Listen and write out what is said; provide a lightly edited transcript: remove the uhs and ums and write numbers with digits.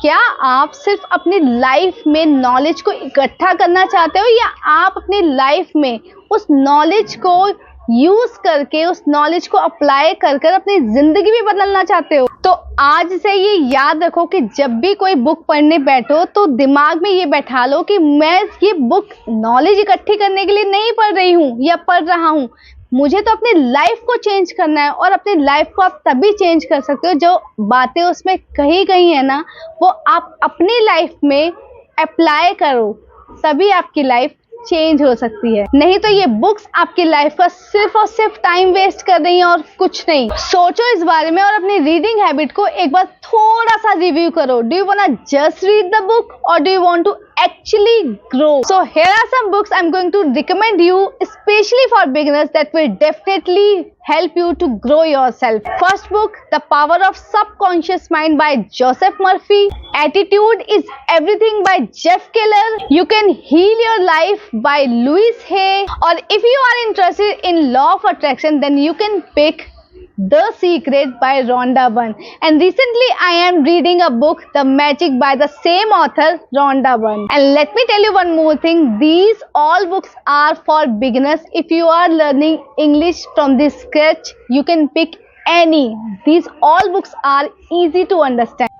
क्या आप सिर्फ अपनी लाइफ में नॉलेज को इकट्ठा करना चाहते हो या आप अपनी लाइफ में उस नॉलेज को यूज करके उस नॉलेज को अप्लाई कर कर अपनी जिंदगी भी बदलना चाहते हो? तो आज से ये याद रखो कि जब भी कोई बुक पढ़ने बैठो तो दिमाग में ये बैठा लो कि मैं ये बुक नॉलेज इकट्ठी करने के लिए नहीं पढ़ रही हूँ या पढ़ रहा हूँ, मुझे तो अपनी लाइफ को चेंज करना है। और अपनी लाइफ को आप तभी चेंज कर सकते हो जो बातें उसमें कही गई है ना, वो आप अपनी लाइफ में अप्लाई करो, तभी आपकी लाइफ चेंज हो सकती है। नहीं तो ये बुक्स आपकी लाइफ का सिर्फ और सिर्फ टाइम वेस्ट कर रही हैं और कुछ नहीं। सोचो इस बारे में और अपनी रीडिंग हैबिट को एक बार थोड़ा सा रिव्यू करो। Do you want just read the book or do you want to actually grow? So here are some books I'm going to recommend you, especially for beginners, that will definitely help you to grow yourself. First book, The Power of Subconscious Mind by Joseph Murphy. Attitude is Everything by Jeff Keller. You Can Heal Your Life by Louise Hay. Or if you are interested in law of attraction, then you can pick The Secret by Rhonda Byrne. And recently I am reading a book, The Magic, by the same author, Rhonda Byrne. And let me tell you one more thing, these all books are for beginners. If you are learning English from the scratch, you can pick any. These all books are easy to understand.